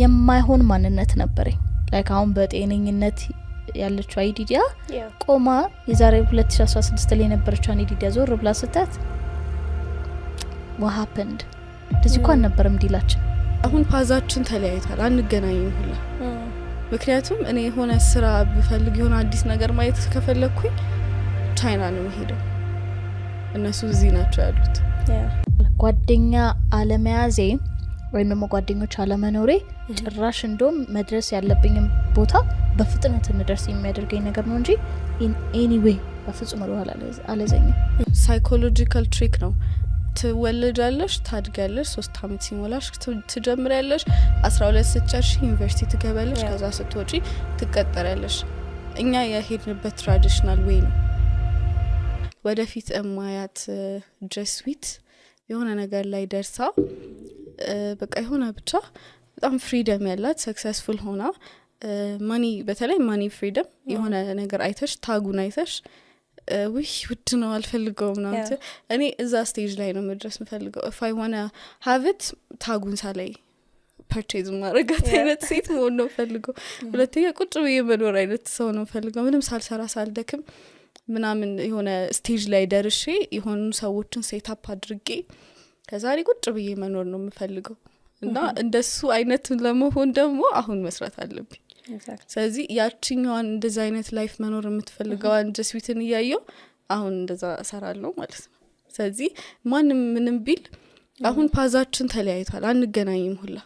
የማይሆን ማንነት ነበረኝ ላይክ አሁን በጤነኝነት ያለችው አይዲዲያ ቆማ የዛሬ 2016 ላይ ነበረችው አይዲዲያ ዞር ብላ ስታት what happened እንደዚህ እንኳን ነበርም ዲላችን አሁን ፓዛችን ተለያይቷል አንገናኝም ሁላ ምክንያቱም እኔ የሆነ ስራ ብፈልግ የሆነ አዲስ ነገር ማየት ከፈለኩኝ ቻይና ነው የምሄደው እነሱ እዚህ ናቸው ያሉት ጓደኛ አለመያዜ ወይም ደግሞ ጓደኞች አለመኖሬ ጭራሽ እንደም መድረስ ያለብኝም ቦታ በፍጥነት እንደርስ የሚያደርገኝ ነገር ነው እንጂ in any way በፍጹም አለዘኝም ሳይኮሎጂካል ትሪክ ነው ትወለጃለሽ ታድጋለሽ 3 አመት ሲሞላሽ ትጀምሪያለሽ 12 ስትጨርሺ ዩኒቨርሲቲ ትገባለሽ ከዛ ስትወጪ ትቀጠሪያለሽ እኛ የሄድንበት ትራዲሽናል ዌይ ነው ወደፊት እማያት ጀስዊት የሆነ ነገር ላይ ደርሳ በቃ የሆነ ብቻ በጣም ፍሪደም ያላት ሰክሰስፉል ሆና ማኒ በተለይ ማኒ ፍሪደም የሆነ ነገር አይተሽ ታጉን አይተሽ ውይ ውድ ነው አልፈልገውም ነው እኔ እዛ ስቴጅ ላይ ነው መድረስ ምፈልገው if I want to have it ታጉን ሳላይ ፐርቼዝ ማድረጋት አይነት ሴት መሆን ነው ፈልገው ሁለተኛ ቁጭ ብዬ መኖር አይነት ሰው ነው ፈልገው ምንም ሳልሰራ ሳልደክም ምናምን የሆነ ስቴጅ ላይ ደርሼ የሆኑ ሰዎችን ሴት አፕ አድርጌ ከዛሬ ቁጭ ብዬ መኖር ነው ምፈልገው እና እንደሱ አይነት ለመሆን ደግሞ አሁን መስራት አለብኝ ስለዚህ ያቺኛዋን እንደዛ አይነት ላይፍ መኖር የምትፈልገው ጀስዊትን እያየው አሁን እንደዛ እሰራለሁ ማለት ነው ስለዚህ ማንም ምንም ቢል አሁን ፓዛችን ተለያይቷል አንገናኝም ሁላ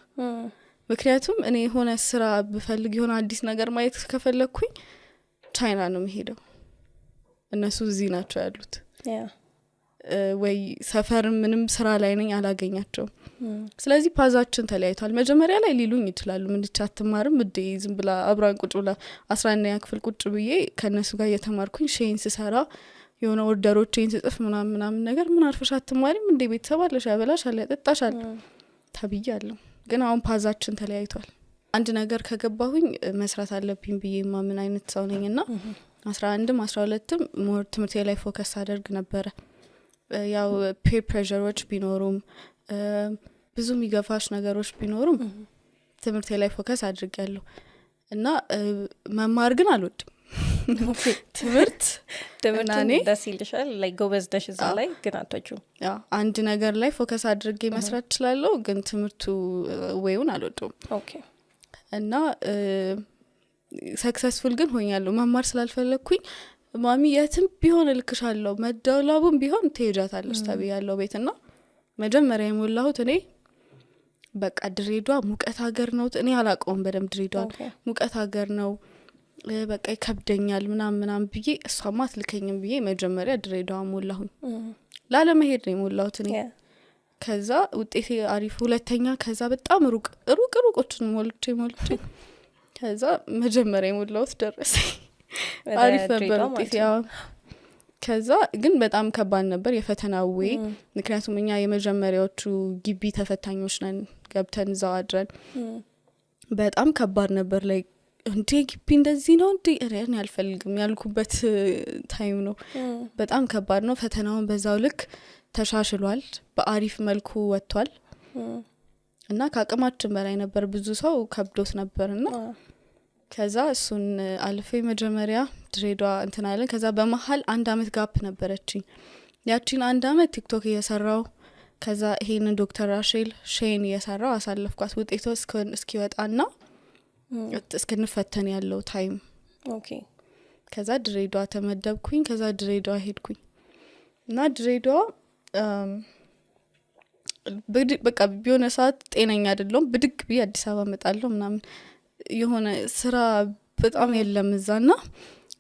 ምክንያቱም እኔ የሆነ ስራ ብፈልግ የሆነ አዲስ ነገር ማየት ከፈለኩኝ ቻይና ነው የምሄደው እነሱ እዚህ ናቸው ያሉት ወይ ሰፈር ምንም ስራ ላይ ነኝ አላገኛቸውም ስለዚህ ፓዛችን ተለያይቷል መጀመሪያ ላይ ሊሉኝ ይችላሉ ምን ልቻትማርም እንዴ ዝም ብላ አብራን ቁጭ ብላ 11ኛ ክፍል ቁጭ ብዬ ከነሱ ጋር እየተማርኩኝ ሼን ስሰራ የሆነ ኦርደሮችን ስጽፍ ምናምን ነገር ምን አርፈሽ አትማሪም እንዴ ቤተሰብ አለሽ ያበላሻል ያጠጣሻል ተብያለሁ ግን አሁን ፓዛችን ተለያይቷል አንድ ነገር ከገባሁኝ መስራት አለብኝ ብዬ ማምን አይነት ሰው ነኝና 11ም 12ም ሞር ትምህርቴ ላይ ፎከስ አደርግ ነበር ያው ፔር ፕሬሸሮች ቢኖሩም ብዙ የሚገፋሽ ነገሮች ቢኖሩም ትምህርቴ ላይ ፎከስ አድርጌያለሁ እና መማር ግን አልወድም ትምህርት ደምናኔ ደስ ይልሻል ላይ ጎበዝ ደሽ እዛ ላይ ግን አትወጪው ያ አንድ ነገር ላይ ፎከስ አድርጌ መስራት እችላለሁ ግን ትምህርቱ ወይውን አልወድም ኦኬ እና ሰክሰስፉል ግን ሆኛለሁ መማር ስላልፈለኩኝ ማሚ የትም ቢሆን ልክሻለሁ መደውላቡም ቢሆን ትሄጃታለሽ ተብያለሁ ቤትና መጀመሪያ የሞላሁት እኔ በቃ ድሬዳዋ ሙቀት ሀገር ነው እኔ አላውቀውም በደም ድሬዳዋ ሙቀት ሀገር ነው በቃ ይከብደኛል ምናምን ብዬ እሷማ አትልከኝም ብዬ መጀመሪያ ድሬዳዋ ሞላሁኝ ላለመሄድ ነው የሞላሁት እኔ ከዛ ውጤቴ አሪፍ ሁለተኛ ከዛ በጣም ሩቆችን ሞልቼ ከዛ መጀመሪያ የሞላሁት ደረሰኝ አሪፍ ነበር ውጤቴ ከዛ ግን በጣም ከባድ ነበር የፈተናው ወይ ምክንያቱም እኛ የመጀመሪያዎቹ ግቢ ተፈታኞች ነን ገብተን እዛው አድረን በጣም ከባድ ነበር ላይ እንዴ ግቢ እንደዚህ ነው እንዴ እኔ አልፈልግም ያልኩበት ታይም ነው በጣም ከባድ ነው ፈተናውን በዛው ልክ ተሻሽሏል በአሪፍ መልኩ ወጥቷል እና ከአቅማችን በላይ ነበር ብዙ ሰው ከብዶት ነበርና ከዛ እሱን አልፌ መጀመሪያ ድሬዳዋ እንትናለን ከዛ በመሃል 1 አመት ጋፕ ነበረችኝ ያቺን 1 አመት ቲክቶክ እየሰራው ከዛ ይሄንን ዶክተር ራሼል ሼን እየሰራው አሳለፍኳት ውጤቱ እስኪወጣና እስከንፈተን ያለው ታይም ኦኬ ከዛ ድሬዳዋ ተመደብኩኝ ከዛ ድሬዳዋ ሄድኩኝ እና ድሬዳዋ በቃ ቢሆነ ሰዓት ጤነኛ አይደለም ብድግ ቢ አዲስ አበባ መጣለሁ ምናምን የሆነ ስራ በጣም የለም እዛና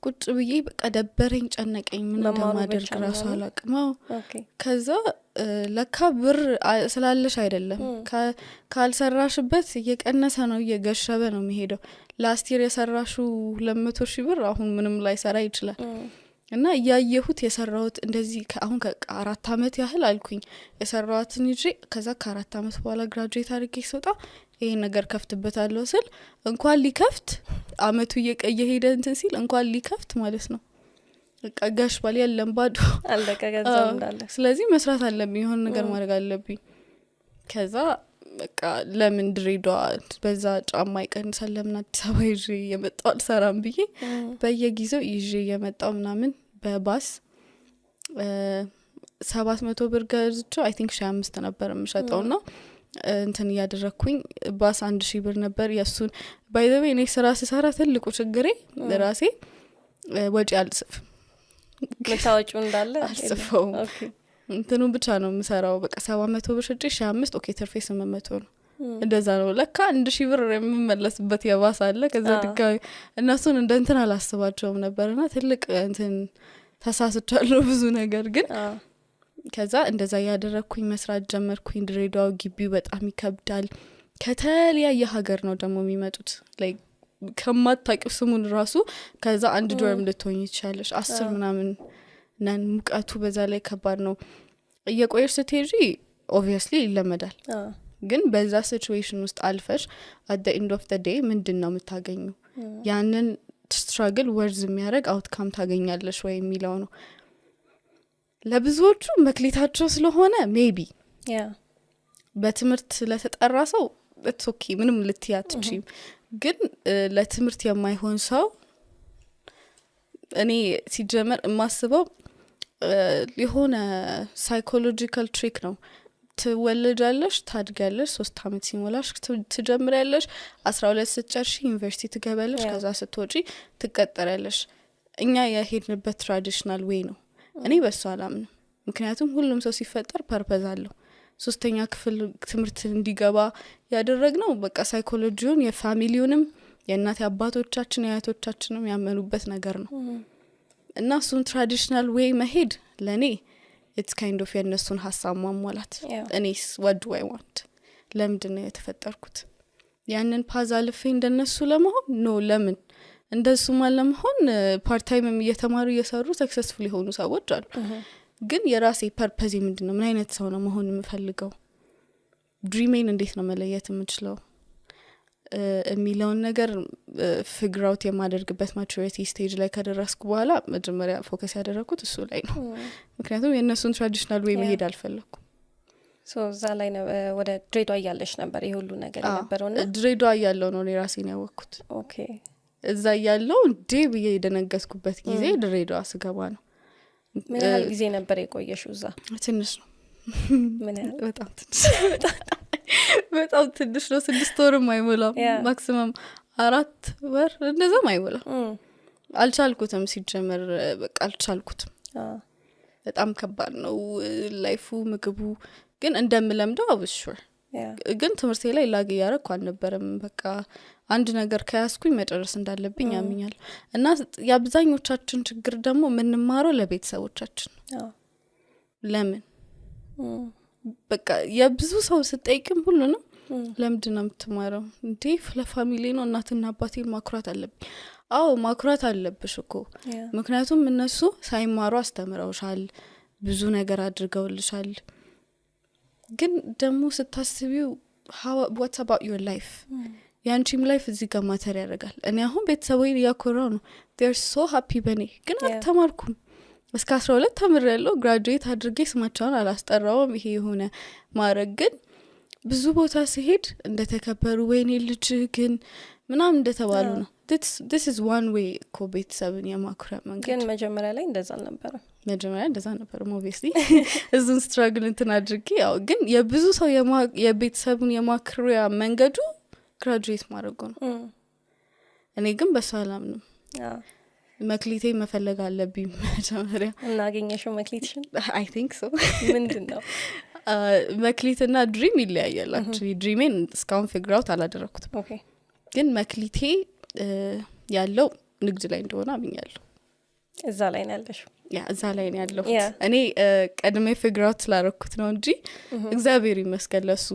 ቁጭ ብዬ በቃ ደበረኝ ጨነቀኝ ምን እንደማደርግ ራሱ አላቅመው ከዛ ለካ ብር ስላለሽ አይደለም ካልሰራሽበት እየቀነሰ ነው እየገሸበ ነው የሚሄደው ላስት ይር የሰራሹ 200,000 ብር አሁን ምንም ላይ ሰራ ይችላል እና ያየሁት የሰራሁት እንደዚህ አሁን ከ4 አመት ያህል አልኩኝ የሰራሁትን ይዤ ከዛ ከ4 አመት በኋላ ግራጁዌት አድርጌ ስወጣ ይሄ ነገር ከፍትበታለሁ ስል እንኳን ሊከፍት አመቱ እየሄደ እንትን ሲል እንኳን ሊከፍት ማለት ነው በቃ ጋሽ ባል የለም ባዶ አለቀ ገንዘብ እንዳለ ስለዚህ መስራት አለብኝ የሆነ ነገር ማድረግ አለብኝ ከዛ በቃ ለምን ድሬዳዋ በዛ ጫማ ይቀንሳል ለምን አዲስ አበባ ይዤ የመጣው አልሰራም ብዬ በየጊዜው ይዤ የመጣው ምናምን በባስ 700 ብር ገዝቼው አይ ቲንክ 5 ነበር የምሸጠውና እንትን ያደረኩኝ ባስ 1000 ብር ነበር የሱን ባይ ዘ ዌይ እኔ ስራ ስሰራ ትልቁ ችግሬ ለራሴ ወጪ አልጽፍ መታወቂው እንዳለ አልጽፈው እንትኑ ብቻ ነው የምሰራው በቃ 700 ብር ሽጬ 5 ኦኬ ትርፌ 800 ነው እንደዛ ነው ለካ 1000 ብር የምመለስበት የባስ አለ ከዛ ድጋሚ እነሱን እንትን አላስባቸውም ነበርና ትልቅ እንትን ተሳስቻለሁ ብዙ ነገር ግን ከዛ እንደዛ ያደረኩኝ መስራት ጀመርኩኝ ድሬዳው ግቢው በጣም ይከብዳል ከተለያየ ሀገር ነው ደግሞ የሚመጡት ላይክ ከማታውቂው ስሙን ራሱ ከዛ አንድ ዶርም ልትሆኝ ይችላልሽ 10 ምናምን ነን ሙቀቱ በዛ ላይ ከባድ ነው እየቆየሽ ስትሄጂ obviously ይለመዳል ግን በዛ ሲቹዌሽን ውስጥ አልፈሽ at the end of the day ምንድነው የምታገኙ ያንን struggle worth የሚያደርግ outcome ታገኛለሽ ወይ የሚለው ነው ለብዙዎቹ መክሊታቸው ስለሆነ ሜቢ በትምህርት ለተጠራ ሰው it's okay ምንም ልትያትቺም ግን ለትምህርት የማይሆን ሰው እኔ ሲጀመር ማስበው የሆነ ሳይኮሎጂካል ትሪክ ነው ትወለጃለሽ ታድጋለሽ 3 አመት ሲሞላሽ ትጀምሪያለሽ 12 ስትጨርሺ ዩኒቨርሲቲ ትገባለሽ ከዛ ስትወጪ ትቀጠሪያለሽ እኛ የሄድንበት ትራዲሽናል ዌይ ነው እኔ በሱ አላምንም ምክንያቱም ሁሉም ሰው ሲፈጠር ፐርፐዝ አለው 3ኛ ክፍል ትምህርት እንዲገባ ያደረግነው በቃ ሳይኮሎጂውን የፋሚሊውንም የእናት አባቶቻችን ያያቶቻችንም ያመኑበት ነገር ነው እና እሱን ትራዲሽናል ዌይ መሄድ ለኔ it's kind of የነሱን ሐሳብ ማሟላት እኔስ what do I want ለምንድነው የተፈጠርኩት ያንን ፓዛልፌ እንደነሱ ለመሆን ነው ለምን እንደሱ ለመሆን ፓርት ታይም እየተማሩ እየሰሩ ሰክሰስፉል የሆኑ ሰዎች አሉ ግን የራሴ ፐርፐዝ ምንድነው ምን አይነት ሰው ነው መሆን የምፈልገው ድሪሜን እንዴት ነው መለየት የምችለው የሚለውን ነገር ፊግር አውት የማደርግበት ማቹሪቲ ስቴጅ ላይ ከደረስኩ በኋላ መጀመሪያ ፎከስ ያደረኩት እሱ ላይ ነው ምክንያቱም የነሱን ትራዲሽናል ዌይ መሄድ አልፈለኩም እዛ ላይ ነው ወደ ድሬዳዋ ያለሽ ነበር ይሁሉ ነገር ነበርውና ድሬዳዋ ያለው ነው ራሴን ያወቅኩት ኦኬ እዛ ያለው ብዬ የደነገስኩበት ጊዜ ድሬዳዋ ስገባ ነው ምን ያህል ጊዜ ነበር የቆየሽው እዛ ትንሽ ነው ምን ያህል በጣም ትንሽ ነው 6 ወርም አይሞላም ማክሲመም 4 ወር እንደዛም አይሞላም አልቻልኩትም ሲጀመር በቃ አልቻልኩትም በጣም ከባድ ነው ላይፉ ምግቡ ግን እንደምለምደው አብሹር ግን ትምህርቴ ላይ ላግ ያረኩ አልነበረም በቃ አንድ ነገር ከያስኩኝ መጨረስ እንዳለብኝ ያምኛል እና ያብዛኞቻችን ችግር ደግሞ ምንማረው ለቤተሰቦቻችን ለምን በቃ የብዙ ሰው ስጠይቅም ሁሉንም ለምንድነው የምትማረው እንዴ ለፋሚሊ ነው እናትና አባቴ ማኩራት አለብኝ አዎ ማኩራት አለብሽ እኮ ምክንያቱም እነሱ ሳይማሩ አስተምረውሻል ብዙ ነገር አድርገውልሻል ግን ደግሞ ስታስቢው what's about your life ያንቺም ላይፍ እዚህ ጋር ማተር ያደርጋል እኔ አሁን ቤተሰቦቼን ያኮራው ነው they're so happy በኔ ግን አልተማርኩም እስከ 12 ተምሬያለሁ ግራጁዌት አድርጌ ስማቸውን አላስጠራውም ይሄ የሆነ ማረግ ግን ብዙ ቦታ ሲሄድ እንደተከበሩ ወይኔ ልጅ ግን ምናምን እንደተባሉ ነው this is one way ኮ ቤተሰብን የማኩሪያ መንገድ ግን መጀመሪያ ላይ እንደዛ ነበር obviously እዙን ስትራግል እንትን አድርጌ ያው ግን የብዙ ሰው የቤተሰብን የማኩሪያ መንገዱ ግራጁዌት ማድረግ ነው እኔ ግን በሰላም ነው መክሊቴ መፈለግ አለብኝ መጀመሪያ እናገኘሽው መክሊትሽን I think so ምንድነው መክሊትና ድሪም ይለያያል actually ድሪሜን እስካሁን ፊግር አውት አላደረኩትም ኦኬ ግን መክሊቴ ያለው ንግድ ላይ እንደሆነ አምኛለሁ እዛ ላይ ነው ያለሽው እዛ ላይ ነው ያለው እኔ ቀድሜ ፊግር አውት ስላደረኩት ነው እንጂ እግዚአብሔር ይመስገን ለሱ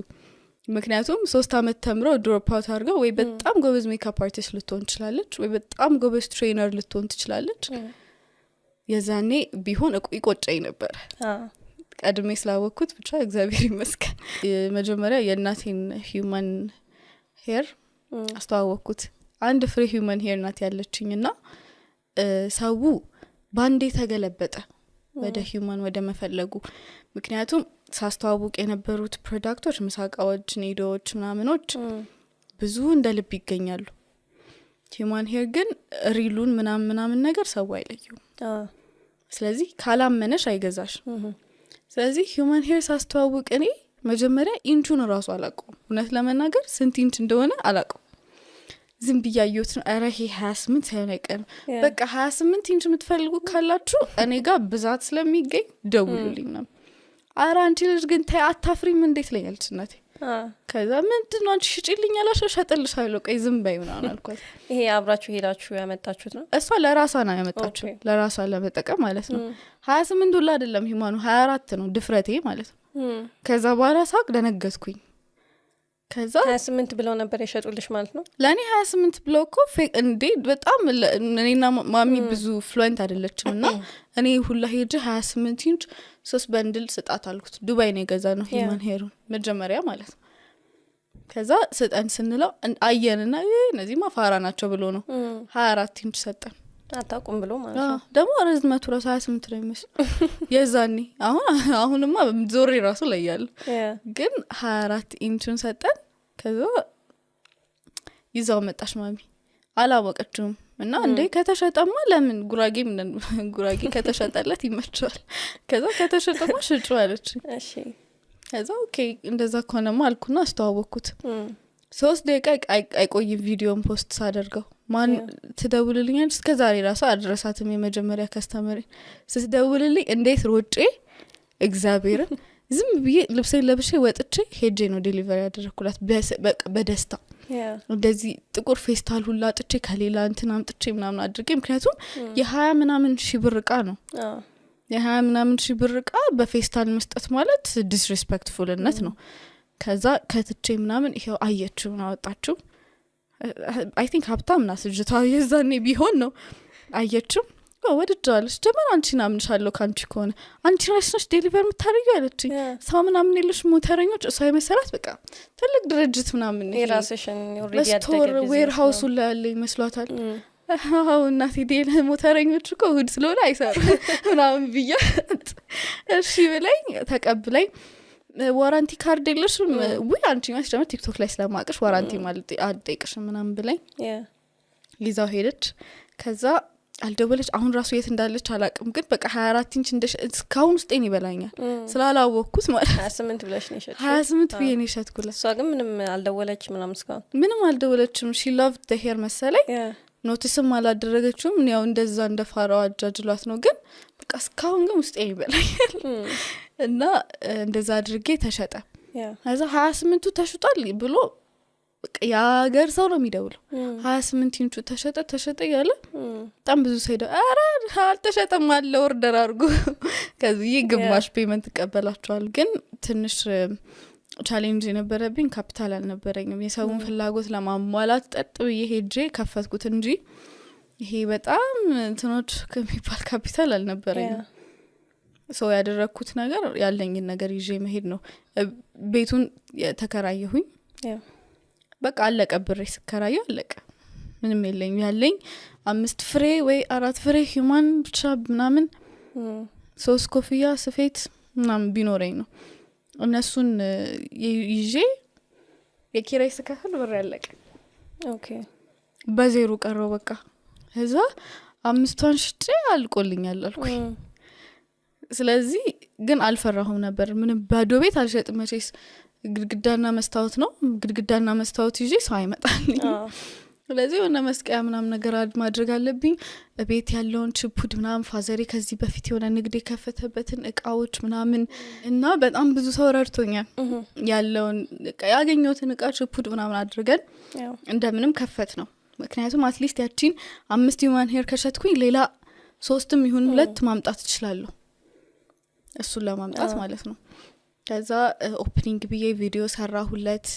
ምክንያቱም 3 አመት ተምረው ድሮፕ አውት አድርገው ወይ በጣም ጎበዝ ሜካፕ አርቲስት ልትሆን ትችላለች ወይ በጣም ጎበዝ ትሬነር ልትሆን ትችላለች የዛኔ ቢሆን ይቆጨኝ ነበር ቀድሜ ስላወቅኩት ብቻ እግዚአብሔር ይመስገን መጀመሪያ የእናቴን ሂዩማን ሄር አስተዋወቅኩት አንድ ፍሬ ሂዩማን ሄር ናት ያለችኝና ሰው ባንዴ ተገለበጠ ወደ ሂዩማን ወደ መፈለጉ ምክንያቱም ሳስተዋውቅ የነበሩት ፕሮዳክቶች ምሳቃዎች ኒዶዎች ምናምኖች ብዙ እንደ ልብ ይገኛሉ ሂዩማን ሄር ግን ሪሉን ምናምን ነገር ሰው አይለየው ስለዚህ ካላመነሽ አይገዛሽ ስለዚህ ሂዩማን ሄር ሳስተዋውቅ እኔ መጀመሪያ ኢንቹን ራሱ አላውቀውም እውነት ለመናገር ስንት ኢንች እንደሆነ አላውቀውም ዝም ብያየሁት ነው አረ ይሄ 28 ሳይሆን አይቀርም በቃ 28 ኢንች የምትፈልጉ ካላችሁ እኔ ጋር ብዛት ስለሚገኝ ደውሉልኝ ነው አረ አንቺ ልጅ ግን ታይ አታፍሪም እንዴት ለኛልሽ እናቴ ከዛ ምንድነው አንቺ ሽጪልኝ ያላሽ ሸጥልሻለሁ ቆይ ዝም በይ ምናምን አልኳት ይሄ አብራችሁ ሄዳችሁ ያመጣችሁት ነው እሷ ለራሷ ነው ያመጣችው ለራሷ ለመጠቀም ማለት ነው 28 ሁላ አይደለም ሂዩማኑ 24 ነው ድፍረቴ ማለት ነው ከዛ በኋላ ሳቅ ደነገጥኩኝ ከዛ 28 ብለው ነበር የሸጡልሽ ማለት ነው ለኔ 28 ብለው እኮ እንዴ በጣም እኔና ማሚ ብዙ ፍሉዌንት አይደለችምና እኔ ሁላ ሄጄ 28 ኢንች 3 በንድል ስጣት አልኩት ዱባይ ነው የገዛነው ሂዩማን ሄሩን መጀመሪያ ማለት ነው ከዛ ስጠን ስንለው አየንና እነዚህ ማፋራ ናቸው ብሎ ነው 24 ኢንች ሰጠን አታቁም ብሎ ማለት ነው ደግሞ ርዝመቱ ራሱ 28 ነው የሚመስል የዛኔ አሁንማ ዞሬ ራሱ ላይ ያለ ግን 24 ኢንቹን ሰጠን ከዛ ይዛው መጣሽ ማሚ አላወቀችውም እና እንዴ ከተሸጠማ ለምን ጉራጌ ከተሸጠለት ይመቻል ከዛ ከተሸጠማ ሽጩ አለች እሺ ከዛ ኦኬ እንደዛ ከሆነማ አልኩና አስተዋወቅኩት 3 ደቂቃ አይቆይም ቪዲዮን ፖስት ሳደርገው ማን ትደውልልኛል እስከ ዛሬ ራሱ አድረሳትም የመጀመሪያ ከስተመሪ ስትደውልልኝ እንዴት ሮጬ እግዚአብሔር ዝም ብዬ ልብሴን ለብሼ ወጥቼ ሄጄ ነው ዴሊቨሪ ያደረኩላት በደስታ እንደዚህ ጥቁር ፌስታል ሁላ አጥቼ ከሌላ እንትን አምጥቼ ምናምን አድርጌ ምክንያቱም የ20 ምናምን ሺህ ብር ዕቃ ነው የ20 ምናምን ሺህ ብር ዕቃ በፌስታል መስጠት ማለት ዲስሪስፔክትፉልነት ነው ከዛ ከትቼ ምናምን ይሄው አየችው ነው አወጣችው አይ ቲንክ ሀብታም ናት ልጅቷ የዛኔ ቢሆን ነው አየችው ወድጃለሽ ደመና አንቺ ናምንሻለሁ ካንቺ ከሆነ አንቺ ነሽ ዴሊቨር የምታደርጊው አለችኝ ሰው ምናምን የለሽ ሞተረኞች እሷ የመሰላት በቃ ትልቅ ድርጅት ምናምን የራስሽን ኦሬዲ ያደረገ ዌር ሃውስ ሁላ ያለ ይመስሏታል አው እናቴ ዴል ሞተረኞች እኮ እሑድ ስለሆነ አይሰሩ ምናምን ብያ እሺ ብለኝ ተቀብለኝ ዋራንቲ ካርድ የለሽም ወይ አንቺ ማለት ደግሞ ቲክቶክ ላይ ስለማቀሽ ዋራንቲ ማለት አደቅሽ ምናምን ብለኝ ይዛው ሄደች ከዛ አልደወለች አሁን ራሱ የት እንዳለች አላቅም ግን በቃ 24 ኢንች እስካሁን ውስጤን ይበላኛል ስላላወቅኩት ማለት 28 ብለሽ ነው የሸጥኩት 28 ብዬ ነው የሸጥኩላት እሷ ግን ምንም አልደወለች ምናምን እስካሁን ምንም አልደወለችም she loved the hair መሰለኝ ኖቲስም አላደረገችውም ያው እንደዛ እንደፋራው አጃጅሏት ነው ግን በቃ እስካሁን ግን ውስጤን ይበላኛል እና እንደዛ አድርጌ ተሸጠ ከዛ 28ቱ ተሽጧል ብሎ በቃ ያገር ሰው ነው የሚደውለው 28 ኢንቹ ተሸጠ ያለ በጣም ብዙ ሰው ሄደ አረ አልተሸጠም አለ ኦርደር አድርጉ ከዚህ ግማሽ ፔመንት ተቀበላቸዋል ግን ትንሽ ቻሌንጅ የነበረብኝ ካፒታል አልነበረኝም የሰውን ፍላጎት ለማሟላት ጠጥ ብዬ ሄጄ ከፈትኩት እንጂ ይሄ በጣም እንትኖች ከሚባል ካፒታል አልነበረኝም ሰው ያደረኩት ነገር ያለኝን ነገር ይዤ መሄድ ነው ቤቱን ተከራየሁኝ በቃ አለቀ ብሬ ስከራየው አለቀ ምንም የለኝ ያለኝ 5 ፍሬ ወይ 4 ፍሬ ሂዩማን ብቻ ምናምን 3 ኮፍያ ስፌት ምናምን ቢኖረኝ ነው እነሱን ይዤ የኪራይ ስከፍል ብር ያለቀ ኦኬ በዜሮ ቀረው በቃ እዛ 5ቷን ሽጬ አልቆልኛል አልኩኝ ስለዚህ ግን አልፈራሁም ነበር ምንም ባዶ ቤት አልሸጥም መቼስ ግድግዳና መስታወት ነው ግድግዳና መስታወት ይዤ ሰው አይመጣልኝ ስለዚህ ወና መስቀያ ምናምን ነገር ማድረግ አለብኝ ቤት ያለውን ችፑድ ምናምን ፋዘሪ ከዚህ በፊት የሆነ ንግድ የከፈተበትን እቃዎች ምናምን እና በጣም ብዙ ሰው ረድቶኛል ያለውን ያገኘሁትን እቃ ችፑድ ምናምን አድርገን እንደምንም ከፈት ነው ምክንያቱም አትሊስት ያቺን 5 ሂዩማን ሄር ከሸጥኩኝ ሌላ 3ም ይሁን 2 ማምጣት እችላለሁ እሱን ለማምጣት ማለት ነው ከዛ ኦፕኒንግ ብዬ ቪዲዮ ሰራሁለት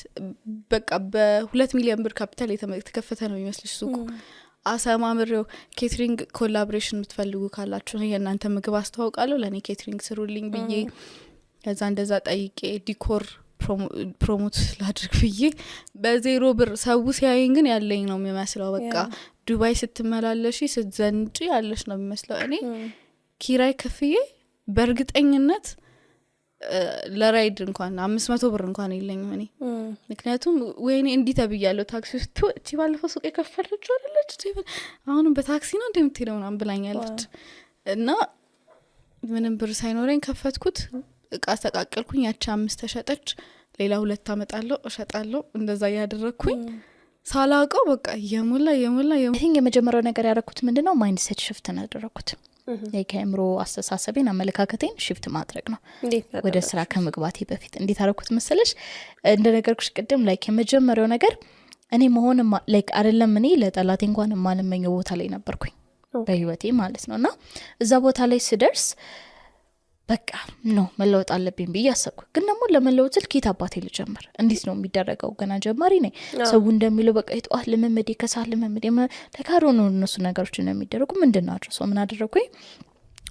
በቃ በ2 ሚሊዮን ብር ካፒታል የተከፈተ ነው የሚመስልሽ ሱቁ አሳማምሬው ኬትሪንግ ኮላቦሬሽን የምትፈልጉ ካላችሁ ነው የእናንተ ምግብ አስተዋውቃለሁ ለኔ ኬትሪንግ ስሩልኝ ብዬ ከዛ እንደዛ ጠይቄ ዲኮር ፕሮሞት ላድርግ ብዬ በዜሮ ብር ሰው ሲያየኝ ግን ያለኝ ነው የሚመስለው በቃ ዱባይ ስትመላለሺ ስትዘንጪ ያለሽ ነው የሚመስለው እኔ ኪራይ ከፍዬ በእርግጠኝነት ለራይድ እንኳን 500 ብር እንኳን የለኝም እኔ ምክንያቱም ወይኔ እንዲህ ተብያለሁ ታክሲ ውስጥ እቺ ባለፈው ሱቅ የከፈለችው አይደለች አሁንም በታክሲ ነው እንደምትሄደው ምናምን ብላኛለች እና ምንም ብር ሳይኖረኝ ከፈትኩት እቃ ተቃቀልኩኝ ያቺ 5 ተሸጠች ሌላ 2 አመጣለሁ እሸጣለሁ እንደዛ ያደረኩኝ ሳላውቀው በቃ የሞላ የመጀመሪያው ነገር ያደረኩት ምንድነው ማይንድ ሴት ሽፍት አደረኩት የካምሮ አስተሳሰቤን አመለካከቴን ሽፍት ማድረግ ነው ወደ ስራ ከመግባቴ በፊት እንዴት አደረኩት መሰለሽ እንደነገርኩሽ ቅድም ላይክ የመጀመሪያው ነገር እኔ መሆን ላይክ አይደለም እኔ ለጠላቴ እንኳን ማንመኘው ቦታ ላይ ነበርኩኝ በህይወቴ ማለት ነውና እዛ ቦታ ላይ ስደርስ በቃ ነው መለወጥ አለብኝ ብዬ አሰብኩ ግን ደግሞ ለመለወጥ ልኬት አባቴ ልጀምር እንዴት ነው የሚደረገው ገና ጀማሪ ነኝ ሰው እንደሚለው በቃ ይጧት ለመመዴ ከሳል ለመመዴ ለካሮ ነው እነሱ ነገሮች ነው የሚደረጉ ምንድነው አድርሶ ምን አደረኩኝ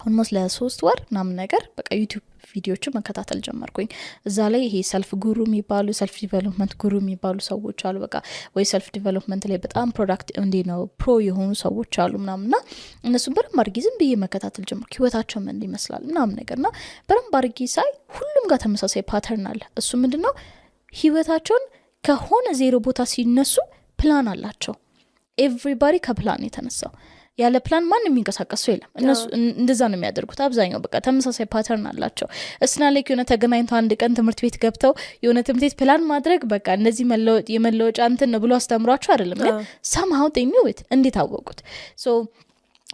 ኦልሞስት ለ3 ወር ምናምን ነገር በቃ ዩቲዩብ ቪዲዮዎችን መከታተል ጀመርኩኝ እዛ ላይ ይሄ ሰልፍ ጉሩ የሚባሉ ሰልፍ ዲቨሎፕመንት ጉሩ የሚባሉ ሰዎች አሉ በቃ ወይ ሰልፍ ዲቨሎፕመንት ላይ በጣም ፕሮዳክት እንዴ ነው ፕሮ የሆኑ ሰዎች አሉ ምናምንና እነሱን በደንብ አድርጌ ዝም ብዬ መከታተል ጀመርኩ ህይወታቸው ምን ይመስላል ምናምን ነገርና በደንብ አድርጌ ሳይ ሁሉም ጋር ተመሳሳይ ፓተርን አለ እሱ ምንድነው ህይወታቸውን ከሆነ ዜሮ ቦታ ሲነሱ ፕላን አላቸው ኤቭሪባዲ ከፕላን የተነሳው ያለ ፕላን ማን የሚንቀሳቀሱ የለም እነሱ እንደዛ ነው የሚያደርጉት አብዛኛው በቃ ተመሳሳይ ፓተርን አላቸው እስና ላይ የሆነ ተገናኝተው አንድ ቀን ትምህርት ቤት ገብተው የሆነ ትምህርት ቤት ፕላን ማድረግ በቃ እነዚህ የመለወጫ እንትን ብሎ አስተምሯቸው አይደለም ግን somehow they knew it እንዴት አወቁት ሶ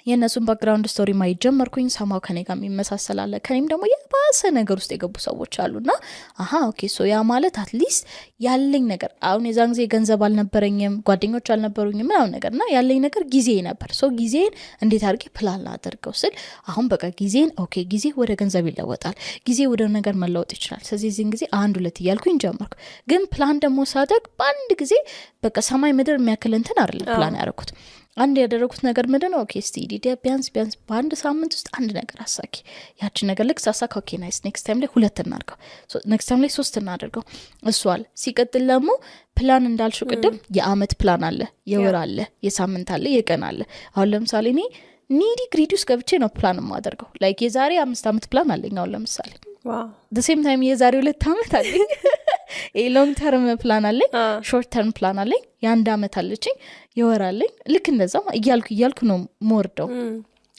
የነሱን ባክግራውንድ ስቶሪ ማየት ጀመርኩኝ ሰማው ከኔ ጋር የሚመሳሰላለ ከኔም ደግሞ የባሰ ነገር ውስጥ የገቡ ሰዎች አሉና አሃ ኦኬ ሶ ያ ማለት አትሊስት ያለኝ ነገር አሁን የዛን ጊዜ ገንዘብ አልነበረኝም ጓደኞች አልነበሩኝም ምናምን ነገርና ያለኝ ነገር ጊዜ ነበር ሶ ጊዜን እንዴት አድርጌ ፕላን አድርገው ስል አሁን በቃ ጊዜን ኦኬ ጊዜ ወደ ገንዘብ ይለወጣል ጊዜ ወደ ነገር መለወጥ ይችላል ስለዚህ እዚህን ጊዜ 1-2 እያልኩኝ ጀመርኩ ግን ፕላን ደግሞ ሳደርግ በአንድ ጊዜ በቃ ሰማይ ምድር የሚያክል እንትን አይደለም ፕላን ያደረኩት አንድ ያደረኩት ነገር ምንድነው ኦኬ እስቲ ዲዲያ ቢያንስ በአንድ ሳምንት ውስጥ አንድ ነገር አሳኪ ያቺ ነገር ልክ ሳሳካ ኦኬ ናይስ ኔክስት ታይም ላይ 2 እናድርገው ኔክስት ታይም ላይ 3 እናድርገው እሷል ሲቀጥል ደግሞ ፕላን እንዳልሽው ቅድም የአመት ፕላን አለ የወር አለ የሳምንት አለ የቀን አለ አሁን ለምሳሌ እኔ ኒዲ ግሪዱስ ገብቼ ነው ፕላን ማደርገው ላይክ የዛሬ 5 አመት ፕላን አለኝ አሁን ለምሳሌ the same time የዛሬ 2 አመት አለኝ ሎንግ ተርም ፕላን አለኝ ሾርት ተርም ፕላን አለኝ የአንድ አመት አለችኝ የወር አለኝ ልክ እንደዛ እያልኩ ነው ሞርደው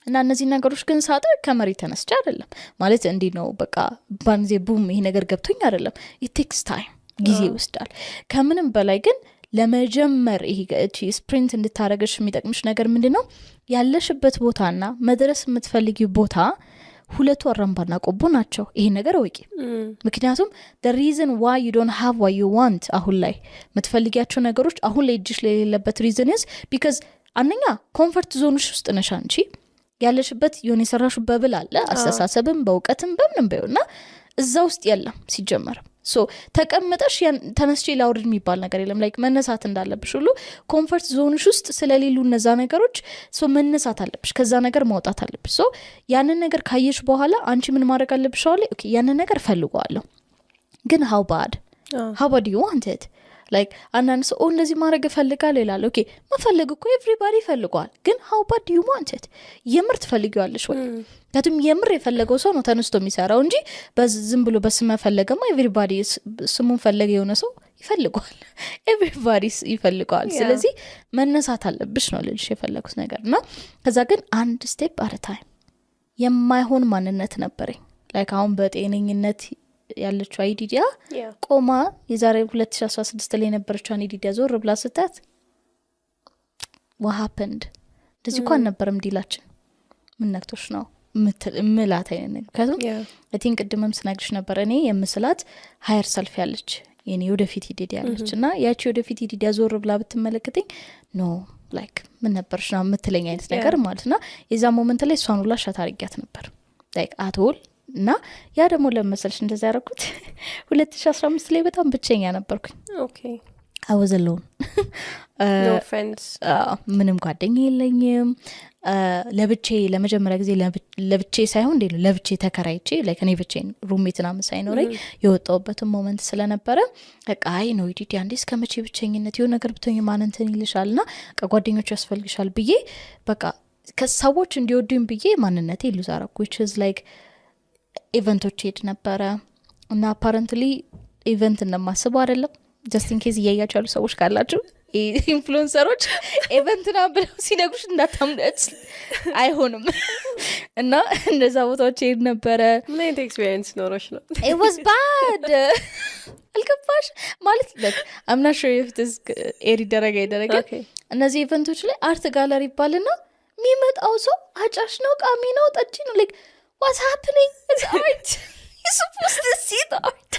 እና እነዚህ ነገሮች ግን ሳደር ከመሬት ተነስቼ አይደለም ማለት እንዴ ነው በቃ ባንዜ ቡም ይሄ ነገር ገብቶኝ አይደለም it takes time ጊዜ ይወስዳል ከምንም በላይ ግን ለመጀመር ይሄ ስፕሪንት እንድታረገሽ የሚጠቅምሽ ነገር ምንድነው ያለሽበት ቦታና መድረስ የምትፈልጊው ቦታ ሁለቱ አራምባና ቆቦ ናቸው ይሄ ነገር ወቂ ምክንያቱም the reason why you don't have what you want አሁን ላይ የምትፈልጊያቸው ነገሮች አሁን ላይ እጅሽ ላይ የሌለበት reason is because አንኛ ኮምፎርት ዞንሽ ውስጥ ነሽ አንቺ ያለሽበት የሆነ የሰራሹ በብል አለ አስተሳሰብም በእውቀትም በምንም በይውና እዛ ውስጥ የለም ሲጀመር ሶ ተቀምጠሽ ተነስቼ ላውርድ የሚባል ነገር የለም ላይክ መነሳት እንዳለብሽ ሁሉ ኮምፎርት ዞንሽ ውስጥ ስለሌሉ እነዛ ነገሮች ሶ መነሳት አለብሽ ከዛ ነገር ማውጣት አለብሽ ሶ ያንን ነገር ካየሽ በኋላ አንቺ ምን ማድረግ አለብሽ አለ ኦኬ ያንን ነገር ፈልጓለሁ ግን how bad do you want it like አንዳንድ ሰው እንደዚህ ማድረግ እፈልጋለሁ ይላል ኦኬ መፈለግ እኮ ኤቭሪባዲ ይፈልጋል ግን how bad do you want it የምር ትፈልጊዋለሽ ወይ ከቱም የምር የፈለገው ሰው ነው ተነስቶ የሚሰራው እንጂ በዝም ብሎ በስመ ፈለገማ ኤቭሪባዲ ስሙን ፈለገ የሆነ ሰው ይፈልጋል ኤቭሪባዲ ይፈልጋል ስለዚህ መነሳት አለብሽ ነው ልልሽ የፈለኩት ነገርና ከዛ ግን አንድ ስቴፕ አት a time የማይሆን ማንነት ነበረኝ like አሁን በጤነኝነት ያለችው አይዲዲያ ቆማ የዛሬ 2016 ላይ ነበረችው አይዲዲያ ዞር ብላ ስታት what happened እንደዚህ እንኳን ነበርም ዲላችን ምን ነክቶሽ ነው ምላት አይነት ከዛ I think ቅድምም ስናግሽ ነበር እኔ የምስላት ሃየር ሰልፍ ያለች የኔ ወደፊት ይዲዲያ ያለችና ያቺ ወደፊት ይዲዲያ ዞር ብላ ብትመለከተኝ ኖ ላይክ ምን ነበርሽ ነው የምትለኝ አይነት ነገር ማለትና የዛ ሞመንት ላይ እሷን ሁላ ሻት አድርጊያት ነበር ላይክ አትል እና ያ ደግሞ ለመሰልሽ እንደዛ ያረኩት 2015 ላይ በጣም ብቸኛ ነበርኩኝ ኦኬ I was alone no friends ምንም ጓደኛ የለኝም ለብቼ ለመጀመሪያ ጊዜ ለብቼ ሳይሆን እንዴ ለብቼ ተከራይቼ like እኔ ብቻዬን ሩምሜትና ሳይኖረኝ የወጣውበት ሞመንት ስለነበረ በቃ አይ ነው ዲዲ አንዴስ ከመቼ ብቸኝነት የሆነ ነገር ብትሆኝ ማን እንትን ይልሻልና ከጓደኞች ያስፈልግሻል ብዬ በቃ ከሰዎች እንዲወዱኝ ብዬ ማንነቴ ሉዝ አረኩ which is like ኢቨንቶች ሄድ ነበረ እና አፓረንትሊ ኢቨንት እንደማስበው አይደለም ጀስት ኢን ኬዝ እያያችሁ ያሉ ሰዎች ካላችሁ ኢንፍሉዌንሰሮች ኢቨንት ና ብለው ሲነግሩሽ እንዳታምነች አይሆንም እና እንደዛ ቦታዎች ሄድ ነበረ ምን አይነት ኤክስፒሪየንስ ኖሮሽ ነው it was bad አልገባሽ ማለት like I'm not sure if this ኤሪ ደረጋ እነዚህ ኢቨንቶች ላይ አርት ጋለሪ ይባልና የሚመጣው ሰው አጫሽ ነው ቃሚ ነው ጠጪ ነው like what's happening it's art you're supposed to see the art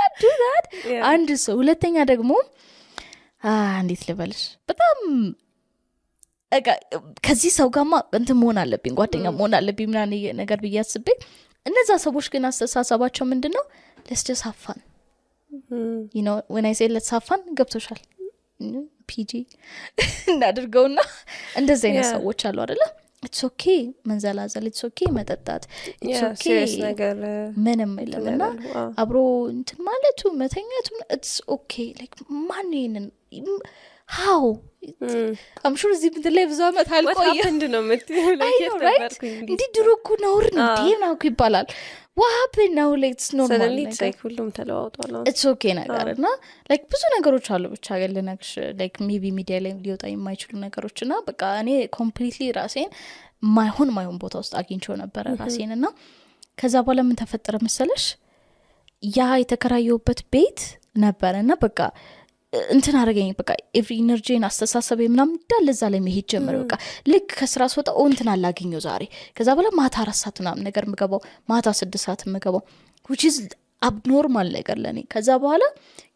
not do that አንድ ሰው ሁለተኛ ደግሞ እንዴት ልበልሽ በጣም ከዚህ ሰው ጋማ እንትን መሆን አለብኝ ጓደኛ መሆን አለብኝ ምናምን ነገር ብያስቤ እነዛ ሰዎች ግን አስተሳሰባቸው ምንድነው let's just have fun you know when I say let's have fun ገብቶሻል PG እናድርገውና እንደዚህ አይነት ሰዎች አሉ አይደለ it's okay መንዘላዘል it's okay መጠጣት it's okay ነገር ምንም የለምና አብሮ እንትን ማለቱ መተኛቱ it's okay like ማንነን how I'm sure እዚህ ምድር ላይ ብዙ አመት አልቆየ ምንድነው የምትለው እንዲ ድሮ እኮ ነውር እንዴ ነው ይባላል what happened now like it's normal suddenly it's like ሁሉም ተለዋውጧል it's okay ነገርና like ብዙ ነገሮች አሉ ብቻ ገለናክሽ like maybe ሚዲያ ላይ ሊወጣ የማይችሉ ነገሮችና በቃ እኔ completely ራሴን ማይሆን ቦታ ውስጥ አግኝቼው ነበር ራሴንና ከዛ በኋላ ምን ተፈጠረ መሰለሽ ያ የተከራየውበት ቤት ነበርና በቃ እንትን አረጋኝ በቃ ኤቭሪ ኢነርጂን አስተሳሰብ ምናምን እንዳለ እዛ ላይ መሄድ ጀመረ በቃ ልክ ከስራ ስወጣ እንትን አላገኘው ዛሬ ከዛ በኋላ ማታ 4 ሰዓት ምናምን ነገር ምገባው ማታ 6 ሰዓት ምገባው which is abnormal ነገር ለኔ ከዛ በኋላ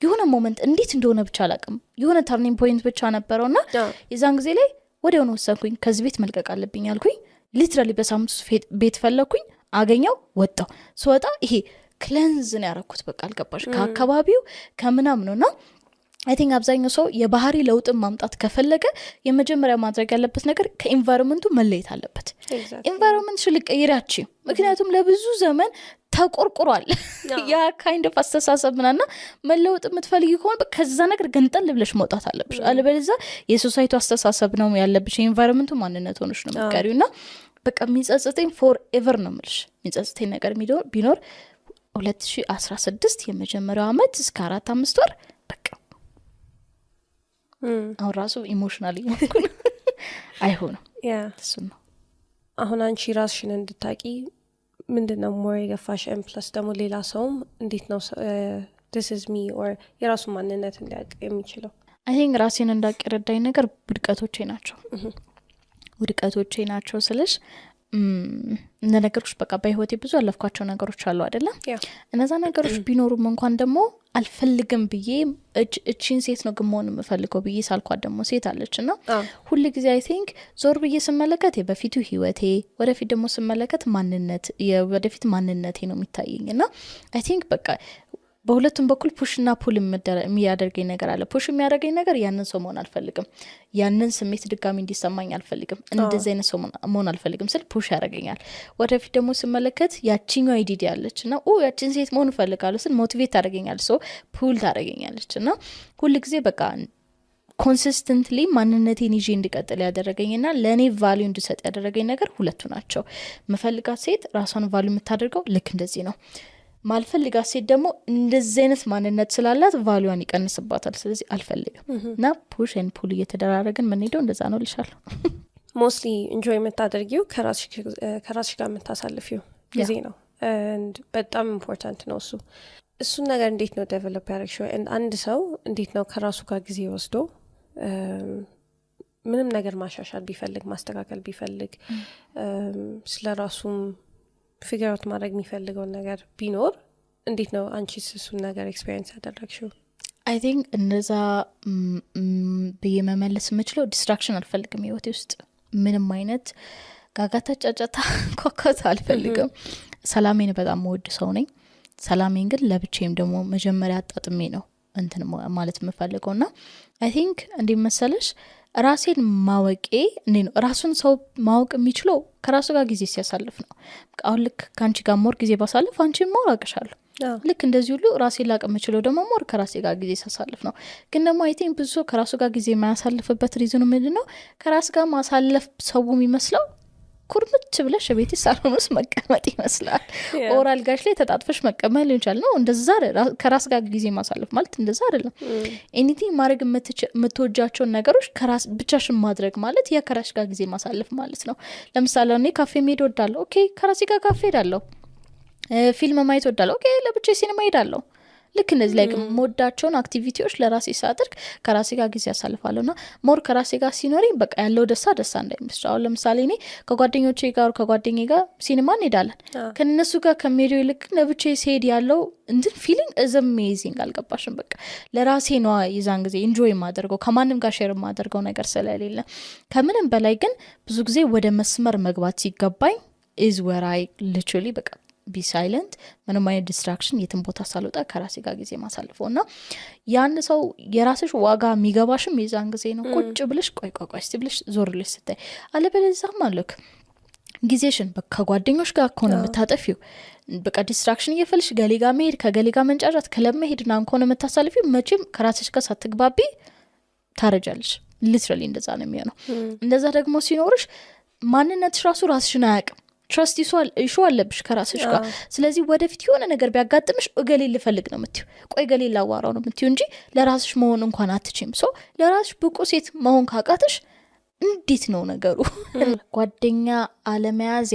የሆነ ሞመንት እንዴት እንደሆነ ብቻ አላቅም የሆነ ተርኒንግ ፖይንት ብቻ ነበርውና የዛን ጊዜ ላይ ወዲያው ነው ወሰንኩኝ ከዚህ ቤት መልቀቅ አለብኝ አልኩኝ ሊትራሊ በሳምንት ቤት ፈለኩኝ አገኘው ወጣው ስወጣ ይሄ ክሌንዝ ነው ያረኩት በቃ አልገባሽ ከአካባቢው ከምናምን ነውና I think አብዛኛው ሰው የባህሪ ለውጥ ማምጣት ከፈለገ የመጀመሪያ ማድረግ ያለበት ነገር ከኢንቫይሮንመንቱ መለየት አለበት ኢንቫይሮንመንት ሽልቀይራቺ ምክንያቱም ለብዙ ዘመን ተቆርቁሯል ያ kind of አስተሳሰብናና መለወጥ የምትፈልጊ ከሆነ ከዛ ነገር ገንጠል ብለሽ መውጣት አለብሽ አለበለዚያ የሶሳይቲ አስተሳሰብ ነው ያለብሽ ኢንቫይሮንመንቱ ማንነት ሆነሽ ነው መቀሪውና በቃ የሚጸጽተኝ forever ነው ምልሽ የሚጸጽተኝ ነገር ቢኖር 2016 የመጀመሪያው አመት እስከ 4-5 ወር በቃ አሁን ራሱ ኢሞሽናሊ አይሆንም እሱ ነው አሁን አንቺ ራስሽን እንድታቂ ምንድነው ሞር የገፋሽ ፕለስ ደግሞ ሌላ ሰውም እንዴት ነው this is me or የራሱ ማንነት እንዲያውቅ የሚችለው I think ራሴን እንዳውቅ ረዳኝ ነገር ውድቀቶቼ ናቸው ስለሽ ነገሮች በቃ በህይወቴ ብዙ አለፍኳቸው ነገሮች አሉ አይደለ እነዛ ነገሮች ቢኖሩም እንኳን ደግሞ አልፈልግም ብዬ እቺን ሴት ነው ግሞን የምፈልገው ብዬ ሳልኳት ደግሞ ሴት አለችና ሁሉ ጊዜ I think ዞር ብዬ ስመለከት የበፊቱ ህይወቴ ወደፊት ደግሞ ስመለከት ወደፊት ማንነቴ ነው የሚታየኝና I think በቃ በሁለቱም በኩል ፑሽና ፑል የሚያደርገኝ ነገር አለ ፑሽ የሚያደርገኝ ነገር ያንን ሰው መሆን አልፈልግም ያንን ስሜት ድጋሚ እንዲሰማኝ አልፈልግም እንደዚህ አይነት ሰው መሆን አልፈልግም ስል ፑሽ ያደርገኛል ወደፊት ደግሞ ስመለከት ያቺኛው አይዲዲ ያለችና ያቺን ሴት መሆን ፈልጋለሁ ስል ሞቲቬት ታደርገኛል ሶ ፑል ታደርገኛለችና ሁሉ ጊዜ በቃ ኮንሲስተንትሊ ማንነቴን ይዤ እንድቀጥል ያደረገኝና ለኔ ቫልዩ እንድሰጥ ያደረገኝ ነገር ሁለቱ ናቸው መፈልጋት ሴት ራሷን ቫልዩ የምታደርገው ልክ እንደዚህ ነው ማልፈልጋት ሴት ደግሞ እንደዚህ አይነት ማንነት ስላላት ቫልዩዋን ይቀንስባታል ስለዚህ አልፈልግም እና ፑሽ ኤንድ ፑል እየተደራረግን ምን ሄደው እንደዛ ነው ልሻለሁ ሞስትሊ ኢንጆይ የምታደርጊው ከራስሽ ጋር የምታሳልፊው ጊዜ ነው and በጣም ኢምፖርታንት ነው እሱን ነገር እንዴት ነው ዴቨሎፕ ያደርግሽው አንድ ሰው እንዴት ነው ከራሱ ጋር ጊዜ ወስዶ ምንም ነገር ማሻሻል ቢፈልግ ማስተካከል ቢፈልግ ስለራሱም ፊገር አውት ማድረግ የሚፈልገው ነገር ቢኖር እንዴት ነው አንቺስ እሱን ነገር ኤክስፒሪየንስ ያደረግሽው I think እንደዛ በየመመለስ የምችለው ዲስትራክሽን አልፈልግም ህይወቴ ውስጥ ምንም አይነት ጋጋታ ጫጫታ ኮኮት አልፈልግም ሰላሜን በጣም ወድ ሰው ነኝ ሰላሜን ግን ለብቻዬም ደግሞ መጀመሪያ አጣጥሜ ነው እንትን ማለት የምፈልገውና I think እንደመሰለሽ ራሴን ማወቄ እንዴ ነው ራሱን ሰው ማወቅ የሚችለው ከራሱ ጋር ጊዜ ሲያሳልፍ ነው አሁን ልክ ካንቺ ጋር ሞር ጊዜ ባሳልፍ አንቺን ሞር አቀሻለሁ ልክ እንደዚህ ሁሉ ራሴን ላቀ የምችለው ደግሞ ሞር ከራሴ ጋር ጊዜ ሲያሳልፍ ነው ግን ደግሞ I think ብዙ ከራሱ ጋር ጊዜ የማያሳልፍበት ሪዝኑ ምንድነው ከራስ ጋር ማሳለፍ ሰው የሚመስለው ኩርምት ብለሽ ቤት ሳሎን ውስጥ መቀመጥ ይመስላል ኦር አልጋሽ ላይ ተጣጥፈሽ መቀመጥ ሊሆን ይችላል ነው እንደዛ ከራስ ጋር ጊዜ ማሳለፍ ማለት እንደዛ አይደለም ኤኒቲንግ ማድረግ የምትወጃቸውን ነገሮች ከራስ ብቻሽን ማድረግ ማለት ያ ከራስ ጋር ጊዜ ማሳለፍ ማለት ነው ለምሳሌ እኔ ካፌ መሄድ እወዳለሁ ኦኬ ከራሴ ጋር ካፌ ሄዳለሁ ፊልም ማየት እወዳለሁ ኦኬ ለብቻዬ ሲኒማ ሄዳለሁ ልክ እንደዚህ ላይ ሞዳቸውን አክቲቪቲዎች ለራሴ ሳደርግ ከራሴ ጋር ጊዜ ያሳልፋለሁና ሞር ከራሴ ጋር ሲኖርኝ በቃ ያለው ደስታ እንዳይመስል አሁን ለምሳሌ እኔ ከጓደኞቼ ጋር ከጓደኛዬ ጋር ሲኒማ እንሄዳለን ከነሱ ጋር ከሜዲዮ ይልቅ ለብቻዬ ሲሄድ ያለው እንትን ፊሊንግ is amazing አልገባሽም በቃ ለራሴ ነው ይዛን ጊዜ ኢንጆይ ማደርገው ከማንም ጋር ሼር ማደርገው ነገር ስለሌለ ከምንም በላይ ግን ብዙ ጊዜ ወደ መስመር መግባት ሲገባኝ is where I literally በቃ be silent ምንም አይነት ዲስትራክሽን የትም ቦታ ሳልወጣ ከራሴ ጋር ጊዜ ማሳልፈውና ያን ሰው የራስሽ ዋጋ የሚገባሽም የዛን ጊዜ ነው ቁጭ ብለሽ ቆይ ብለሽ ዞር ልሽ ስታይ አለበለዚያ ማለት ጊዜሽን ከጓደኞች ጋር ኮን የምታጠፊው በቃ ዲስትራክሽን እየፈልሽ ገሌ ጋር መሄድ ከገሌ ጋር መንጫጫት ከለመሄድና ኮን የምታሳልፊው መቼም ከራስሽ ጋር ሳትግባቢ ታረጃለሽ ሊትራሊ እንደዛ ነው የሚሆነው እንደዛ ደግሞ ሲኖርሽ ማንነትሽ ራሱ ራስሽን አያውቅም ትረስት ይሹ አለብሽ ከራስሽ ጋር ስለዚህ ወደፊት የሆነ ነገር ቢያጋጥምሽ ገሌ ልፈልግ ነው የምትዩ ቆይ ገሌ ላዋራው ነው የምትዩ እንጂ ለራስሽ መሆን እንኳን አትችይም ሶ ለራስሽ ብቁ ሴት መሆን ካቃተሽ እንዴት ነው ነገሩ ጓደኛ አለመያዜ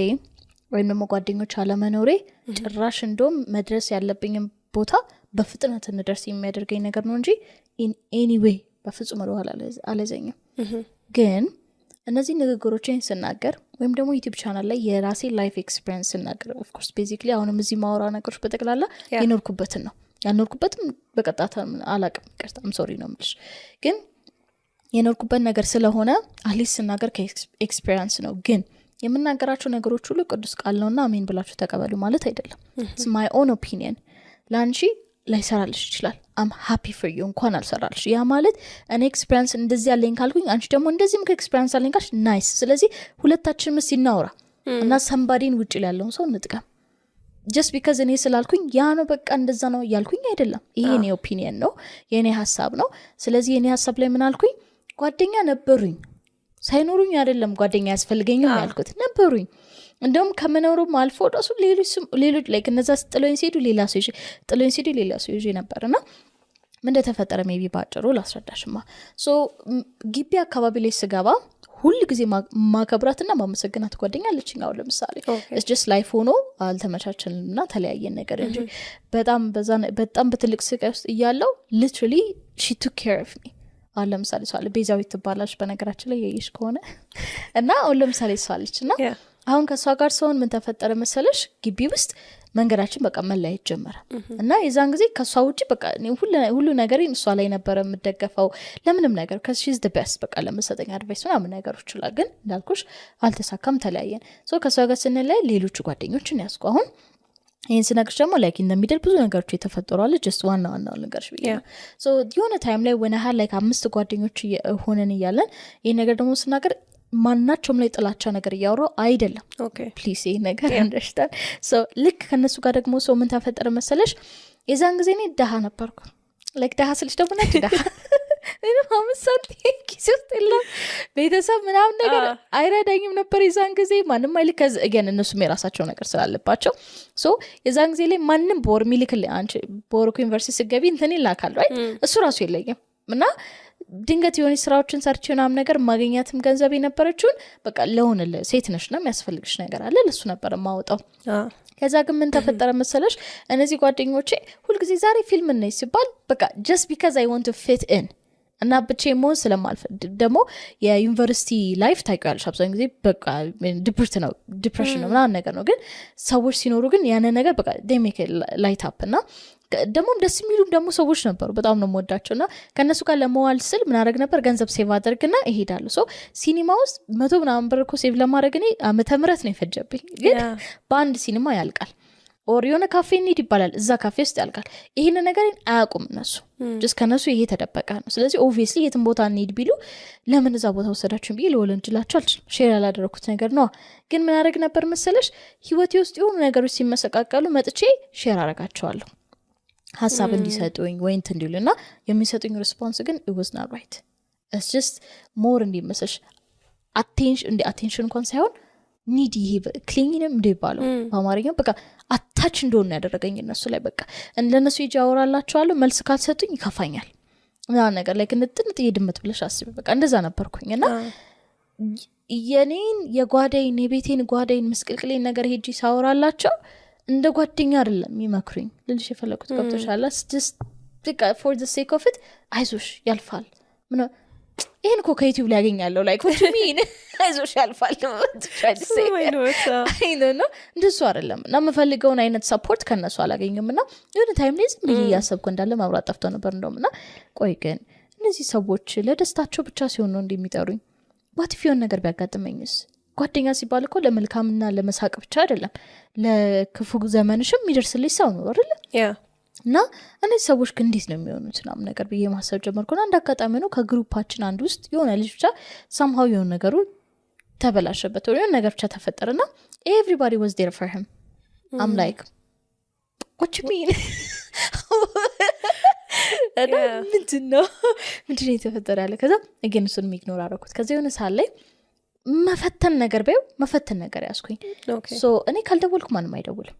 ወይም ደግሞ ጓደኞች አለመኖሬ ጭራሽ እንደውም መድረስ ያለብኝም ቦታ በፍጥነት እንደርስ የሚያደርገኝ ነገር ነው እንጂ in any way በፍጹም ወደኋላ አለዘኝም ግን እነዚህ ንግግሮችን ስናገር ወይም ደግሞ ዩቲዩብ ቻናል ላይ የራሴ ላይፍ ኤክስፒሪየንስ ስናገር ኦፍ ኮርስ ቤዚክሊ አሁንም እዚህ ማወራ ነገሮች በጠቅላላ የኖርኩበትን ነው ያኖርኩበትም በቀጣታ አላቅም ይቅርታም ሶሪ ነው የምልሽ ግን የኖርኩበት ነገር ስለሆነ አትሊስት ስናገር ከኤክስፒሪየንስ ነው ግን የምናገራቸው ነገሮች ሁሉ ቅዱስ ቃል ነውና አሜን ብላችሁ ተቀበሉ ማለት አይደለም it's my own opinion ላንቺ ላይሰራልሽ ይችላል I'm happy for you እንኳን አልሰራልሽ ያ ማለት እኔ ኤክስፒሪየንስ እንደዚህ ያለኝ ካልኩኝ አንቺ ደግሞ እንደዚህም ከኤክስፒሪየንስ ያለኝ ካልሽ ናይስ ስለዚህ ሁለታችንም ሲናወራ እና somebodyን ውጪ ያለውን ሰው እንጥቀም just because እኔ ስላልኩኝ ያ ነው በቃ እንደዛ ነው ያልኩኝ አይደለም ይሄ የኔ ኦፒኒየን ነው የኔ ሐሳብ ነው ስለዚህ የኔ ሐሳብ ላይ ምን አልኩኝ ጓደኛ ነበሩኝ ሳይኖሩኝ አይደለም ጓደኛ ያስፈልገኝ ያልኩት ነበሩኝ እንደውም ከመኖሩም አልፎ ራሱ ሌሎች ላይ ከነዛ ጥሎኝ ሲሄዱ ሌላ ሰው ይዤ ነበርና ምን እንደተፈጠረ ሜቢ ባጭሩ ላስረዳሽማ ሶ ግቢ አካባቢ ላይ ስገባ ሁሉ ጊዜ ማከብራትና ማመሰግናት ጓደኛ አለችኝ አሁን ለምሳሌ it's just life ሆኖ አልተመቻቸልንና ተለያየን ነገር እንጂ በጣም በትልቅ ስቃይ ውስጥ እያለው literally she took care of me አሁን ለምሳሌ ሰው አለ ቤዛዊት ትባላለች በነገራችን ላይ ያይሽ ከሆነ እና አሁን ለምሳሌ ሰው አለችና አሁን ከሷ ጋር ሰውን ምን ተፈጠረ መሰለሽ ግቢ ውስጥ መንገዳችን በቃ መለያየት ጀመረ እና የዛን ጊዜ ከሷ ውጪ በቃ ሁሉ ነገር እሷ ላይ ነበር የምደገፈው ለምንም ነገር cuz she's the best በቃ ለምሰጠኝ አድቫይስ ምናምን ነገሮች ይችላል ግን እንዳልኩሽ አልተሳካም ተለያየን ሶ ከሷ ጋር ስንለያይ ሌሎች ጓደኞችን ያስኩ አሁን ይህን ስነግርሽ ደግሞ ላይክ እንደሚደል ብዙ ነገሮች የተፈጠሩ አለ ጀስት ዋናው ነገርሽ ብዬ ነው ሶ የሆነ ታይም ላይ when I had like 5 ጓደኞች ሆነን እያለን ይሄ ነገር ደግሞ ስናገር ማናቸውም ላይ ጥላቻ ነገር እያወራው አይደለም ፕሊዝ ይሄ ነገር አንደርስታንድ ሶ ልክ ከነሱ ጋር ደግሞ ሰው ምን ተፈጠረ መሰለሽ የዛን ጊዜ እኔ ደሃ ነበርኩ ላይክ ደሃ ስልሽ ደግሞ ነጭ ደሃ እኔ ማምሳት ኪሱት የለም ቤተሰብ ምናምን ነገር አይረዳኝም ነበር የዛን ጊዜ ማንም አይልከዝ again እነሱም የራሳቸው ነገር ስላለባቸው ሶ የዛን ጊዜ ላይ ማንም ቦር ሚልክል አንቺ ቦርኩ ዩኒቨርሲቲ ስገቢ እንትን ይላካል right እሱ ራሱ የለኝም እና ድንገት የሆነ ስራዎችን ሰርቼናም ነገር ማግኘትም ገንዘብ የነበረችውን በቃ ለሆነለ ሴት ነሽና የሚያስፈልግሽ ነገር አለ ለሱ ነበር ማውጣው ከዛ ግን ምን ተፈጠረ መሰለሽ እነዚህ ጓደኞቼ ሁሉ ጊዜ ዛሬ ፊልም ነኝ ሲባል በቃ just because I want to fit in እና ብቻዬን መሆን ስለማልፈልግ ደግሞ የዩኒቨርሲቲ ላይፍ ታውቂያለሽ አብዛኛው ጊዜ በቃ ዲፕሬሽን ነው ምናምን ነገር ነው ግን ሰዎች ሲኖሩ ግን ያነ ነገር በቃ they make it light up እና ደግሞ ደስ የሚሉም ደግሞ ሰዎች ነበሩ በጣም ነው የምወዳቸውና ከነሱ ጋር ለመዋል ስል ምን አደረግ ነበር ገንዘብ ሴቭ አደርግና እሄዳለሁ ሶ ሲኒማ ውስጥ 100 ምናምን ብር እኮ ሴቭ ለማድረግ እኔ ዓመተ ምህረት ነው የፈጀብኝ ግን በአንድ ሲኒማ ያልቃል ኦር የሆነ ካፌ እንሂድ ይባላል እዛ ካፌ ውስጥ ያልቃል ይሄን ነገር አያውቁም እነሱ just ከነሱ ይሄ ተደበቀ ነው ስለዚህ obviously የትም ቦታ እንሂድ ቢሉ ለምን እዛ ቦታ ወሰዳችሁ ቢሉ ወለንጅላችሁ ሼር ያላደረኩት ነገር ነው ግን ምን አደረግ ነበር መሰለሽ ህይወቴ ውስጥ የሆኑ ነገሮች ሲመሰቃቀሉ መጥቼ ሼር አደርጋቸዋለሁ ሐሳብ እንዲሰጡኝ ወይ እንት እንዲሉና የሚሰጡኝ ሪስፖንስ ግን it was not right it's just more እንዲመስልሽ attention እንኳን ሳይሆን ኒድ ይሄ ክሊኒንም እንደይባለው በአማርኛው በቃ አታች እንደሆነ ያደረገኝ እነሱ ላይ በቃ ለነሱ ሄጄ አወራላቸዋለሁ መልስ ካልሰጡኝ ይከፋኛል ያ ነገር ላይ ክንጥንጥ ይድምት ብለሽ አስቢ በቃ እንደዛ ነበርኩኝ እና የኔን የጓዳይን የቤቴን ጓዳይን ምስቅልቅሌን ነገር ሄጄ ሳወራላቸው እንደ ጓደኛ አይደለም ይመክሩኝ ልልሽ የፈለኩት ገብቶሻል just በቃ for the sake of it አይዞሽ ያልፋል ምን ይሄን እኮ ከዩቲዩብ ላይ ያገኛለሁ like what you mean አይዞሽ ያልፋል try to say I don't know እንደሱ አይደለም እና የምፈልገውን አይነት ሰፖርት ከነሱ አላገኝም እና የሆነ ታይም ላይ ዝም ብዬ እያሰብኩ እንዳለ ማብራት ጠፍቶ ነበር እንደውም እና ቆይ ግን እነዚህ ሰዎች ለደስታቸው ብቻ ሲሆን ነው እንደሚጠሩኝ what if የሆነ ነገር ቢያጋጥመኝስ ጓደኛ ሲባል እኮ ለመልካምና ለመሳቅ ብቻ አይደለም ለክፉ ዘመንሽም የሚደርስልሽ ሰው ነው አይደል እና እነዚህ ሰዎች ግን እንዴት ነው የሚሆኑት ምናምን ነገር ብዬ ማሰብ ጀመርኩና አንድ አጋጣሚ ነው ከግሩፓችን አንድ ውስጥ የሆነ ልጅ ብቻ somehow የሆነ ነገሩ ተበላሸበት ወይ የሆነ ነገር ብቻ ተፈጠረና everybody was there for him I'm like what you mean እና ምንድነው የተፈጠረ ያለ ከዛ again እሱን ኢግኖር አደረኩት ከዛ የሆነ ሰዓት ላይ መፈተን ነገር ያስኩኝ ሶ እኔ ካልደወልኩ ማንም አይደውልም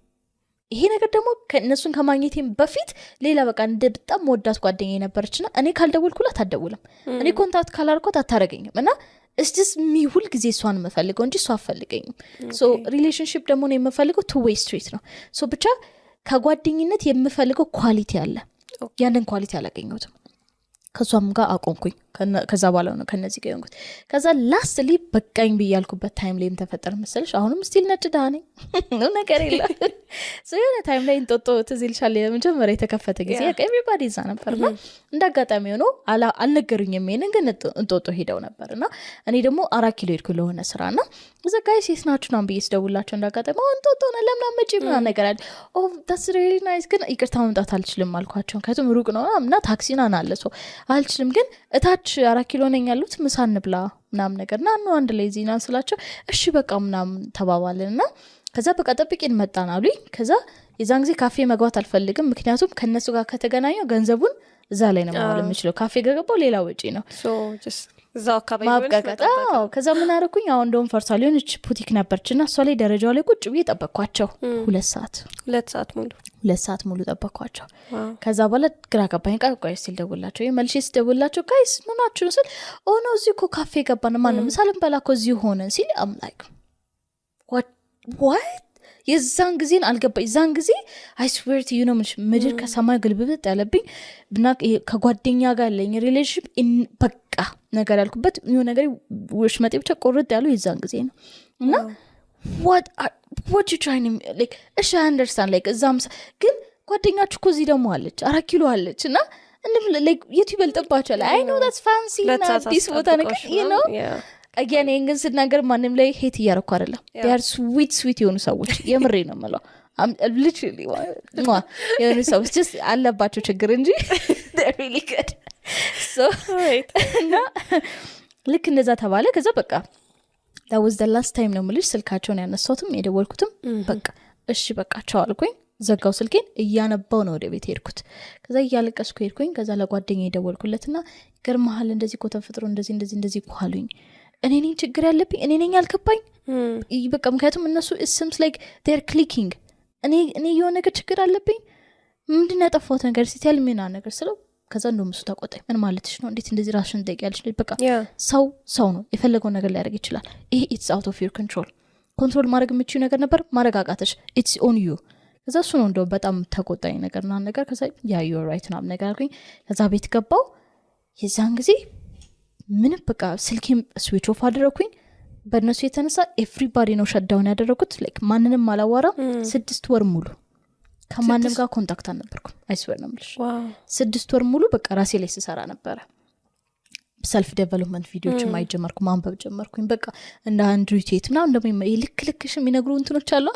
ይሄ ነገር ደግሞ ከነሱን ከማግኘቴም በፊት ሌላ በቃ እንደ በጣም ወዳት ጓደኛዬ ነበርችና እኔ ካልደወልኩላት አትደውልም እኔ ኮንታክት ካላርኳት አታረገኝም እና it's just me ሁሉ ጊዜ እሷን መፈልገው እንጂ እሷ አፈልገኝም ሶ ሪሌሽንሺፕ ደግሞ ነው የምፈልገው two way street ነው ሶ ብቻ ከጓደኝነት የምፈልገው ኳሊቲ አለ ያንን ኳሊቲ አላገኘሁትም ከሷም ጋር አቆምኩኝ ከዛ በኋላ ነው ከነዚህ ጋር እንኩት ከዛ ላስትሊ በቃኝ ብያልኩበት ታይም ላይም ተፈጠረ መሰለሽ አሁንም ስቲል ነጭዳ ነኝ ነው ነገር የለም so የሆነ ታይም ላይ እንጦጦ ትዝልሻል የመጀመሪያ የተከፈተ ጊዜ everybody እዛ ነበርና እንዳጋጣሚ ሆኖ አልነገሩኝም ይሄንን ግን እንጦጦ ሄደው ነበርና እኔ ደግሞ 4 ኪሎ ሄድኩ ለሆነ ስራና እዛ ጋይስ የስናችሁ ነው ብዬ ስደውላቸው እንዳጋጣሚ እንጦጦ ነው ለምን አመጪ ምን ነገር አለ that's really nice ግን ይቅርታ መምጣት አልችልም አልኳቸው ከቱም ሩቅ ነው እና ታክሲና አለ so አልችልም ግን እታች 4 ኪሎ ነኝ ያሉት ምሳ እንብላ ምናምን ነገርና ነው አንድ ላይ ዚና ስላቸው እሺ በቃ ምናምን ተባባልንና ከዛ በቃ ጠብቂን መጣን አሉኝ ከዛ የዛን ጊዜ ካፌ መግባት አልፈልግም ምክንያቱም ከነሱ ጋር ከተገናኘው ገንዘቡን እዛ ላይ ነው ማለት የምችለው ካፌ ገገባው ሌላ ወጪ ነው so just እዛው አካባቢ ማብቀቀጣው ከዛ ምን አረኩኝ አሁን እንደውም ፈርሳል የሆነች ፑቲክ ነበርችና እሷ ላይ ደረጃው ላይ ቁጭ ብዬ ጠበቅኳቸው 2 ሰዓት ሙሉ ጠበቅኳቸው ከዛ በኋላ ግራ ገባኝ ቃይ ሲል ደውላቸው መልሼ ስደውላቸው ጋይስ ምናችሁ ነው ስል ነው እዚህ እኮ ካፌ ገባን ማንም ሳለም በላኮ እዚህ ሆነን ሲል I'm like what የዛን ጊዜን አልገባኝ የዛን ጊዜ I swear to you know ምድር ከሰማይ ግልብብጥ ያለብኝ እና ከጓደኛ ጋር ለኝ ሪሌሽንሺፕ በቃ ነገር ያልኩበት የሆነ ነገር ወሽመጤ ብቻ ቆርጥ ያለው የዛን ጊዜ ነው እና what you trying to like I understand like እዛም ግን ጓደኛችሁ እኮ እዚህ ደግሞ አለች 4 ኪሎ አለች እና like የቱ ይበልጥባችኋል I know that's fancy እና this ቦታ ነገር you know again እንግን ስናገር ማንም ላይ ሄት እያረኩ አይደለም they are sweet የሆኑ ሰዎች የምሬ ነው ማለት I'm literally የሆኑ ሰዎች just አለባቸው ችግር እንጂ they're really good so እና ልክ እንደዛ ተባለ ከዛ በቃ that was the last time ነው ምልሽ ስልካቸውን ያነሳሁትም የደወልኩትም በቃ እሺ በቃ ቻው አልኩኝ ዘጋው ስልኬን እያነባው ነው ወደ ቤት ሄድኩት ከዛ እያለቀስኩ ሄድኩኝ ከዛ ለጓደኛዬ ደወልኩለትና ገርማሃል እንደዚህ እኮ ተፈጥሮ እንደዚህ ኳሉኝ እኔ ነኝ ችግር ያለብኝ እኔ ነኝ ያልከባኝ በቃ ምክንያቱም እነሱ it seems like they're clicking እኔ የሆነ ነገር ችግር አለብኝ ምንድነው ያጠፋሁት ነገር ሲተል ምንና ነገር ስለው ከዛ እንደውም እሱ ተቆጣኝ ምን ማለትሽ ነው እንዴት እንደዚህ ራስሽን ጠይቂያለሽ በቃ ሰው ነው የፈለገው ነገር ሊያደርግ ይችላል ይሄ it's out of your control ማድረግ የምትችይው ነገር ነበር ማረጋጋትሽ it's on you ከዛ እሱ ነው እንደው በጣም ተቆጣኝ ነገርና ነገር ከዛ you're right ነው ነገር አልኩኝ ከዛ ቤት ገባው የዛን ጊዜ ምን በቃ ስልኬም ስዊች ኦፍ አደረኩኝ በእነሱ የተነሳ ኤቭሪባዲ ነው ሸዳውን ያደረኩት ላይክ ማንንም አላዋራም 6 ወር ሙሉ ከማንም ጋር ኮንታክት አልነበርኩም አይስወር ነው ምልሽ 6 ወር ሙሉ በቃ ራሴ ላይ ስሰራ ነበር ሰልፍ ዴቨሎፕመንት ቪዲዮዎች ማይጀመርኩ ማንበብ ጀመርኩኝ በቃ እንደ አንድሩ ቴትና እንደም ልክልክሽ የሚነግሩ እንትኖች አሉ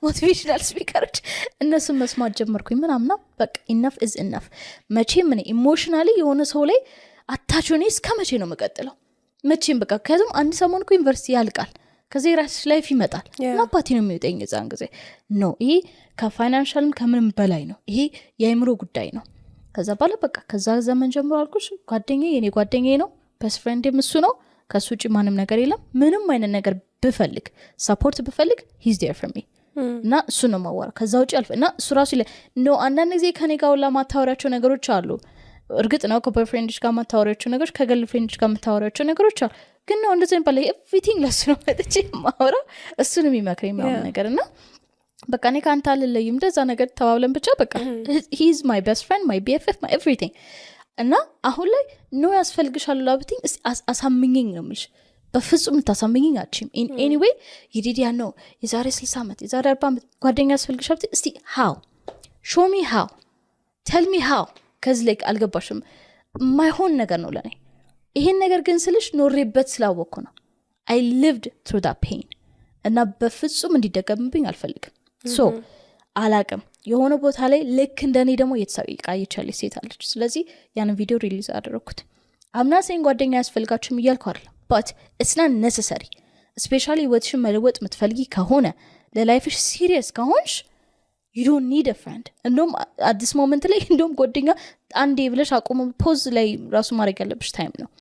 ሞቲቬሽናል ስፒከሮች እነሱን መስማት ጀመርኩኝ ምናምና በቃ enough is enough መቼም እኔ ኢሞሽናሊ የሆነ ሰው ላይ አታቹኔ እስከመቼ ነው መቀጠለው መቼም በቃ ከዛም አንድ ሰሞን እኮ ዩኒቨርሲቲ ያልቃል ከዛ የራስ ላይፍ ይመጣል እና ፓርቲ ነው የሚወጣኝ የዛን ጊዜ ነው ይሄ ከፋይናንሻልም ከምንም በላይ ነው ይሄ የአይምሮ ጉዳይ ነው ከዛ ባለ በቃ ከዛ ዘመን ጀምሮ አልኩሽ ጓደኛዬ የኔ ጓደኛዬ ነው ቤስት ፍሬንድ እሱ ነው ከሱ ውጪ ማንም ነገር የለም ምንም አይነት ነገር ብፈልግ ሰፖርት ብፈልግ he's there for me እና እሱ ነው ማወራው ከዛ ውጪ አልፈ እና እሱ ራሱ ይለ ነው አንዳንድ ጊዜ ከኔ ጋር ለማታወራቸው ነገሮች አሉ እርግጥ ነው ከቦይፍሬንድሽ ጋር ማታወራቸው ነገሮች ከገርልፍሬንድሽ ጋር ማታወራቸው ነገሮች አሉ ግን ነው እንደዚህ ባለ ኤቭሪቲንግ ለሱ ነው መጥቼ ማወራ እሱ ነው የሚመክረኝ ምናምን ነገር እና በቃ እኔ ካንተ አልለይም እንደዛ ነገር ተባብለን ብቻ በቃ he's my best friend my BFF my everything እና አሁን ላይ ነው ያስፈልግሻል ላብቲኝ አሳምኝኝ ነው ምልሽ በፍጹም ታሳምኝኝ አቺም in any way ይዲዲያ ነው የዛሬ 60 ዓመት የዛሬ 40 ዓመት ጓደኛ ያስፈልግሻል እስቲ how show me how tell me how ከዚህ ላይ አልገባሽም ማይሆን ነገር ነው ለኔ ይሄን ነገር ግን ስልሽ ኖሬበት ስላወቅኩ ነው I lived through that pain እና በፍጹም እንዲደገምብኝ አልፈልግም so አላቅም የሆነ ቦታ ላይ ልክ እንደኔ ደግሞ እየተሳቀየቻለች ሴት አለች ስለዚህ ያንን ቪዲዮ ሪሊዝ አደረኩት አምና saying ጓደኛ ያስፈልጋችሁም እያልኩ አይደለም but it's not necessary especially ወጥሽን መለወጥ የምትፈልጊ ከሆነ ለላይፍሽ serious ከሆንሽ you don't need a friend እንደውም at this moment ላይ እንደውም ጓደኛ አንዴ ብለሽ አቆም ፖዝ ላይ ራሱ ማድረግ ያለብሽ ታይም ነው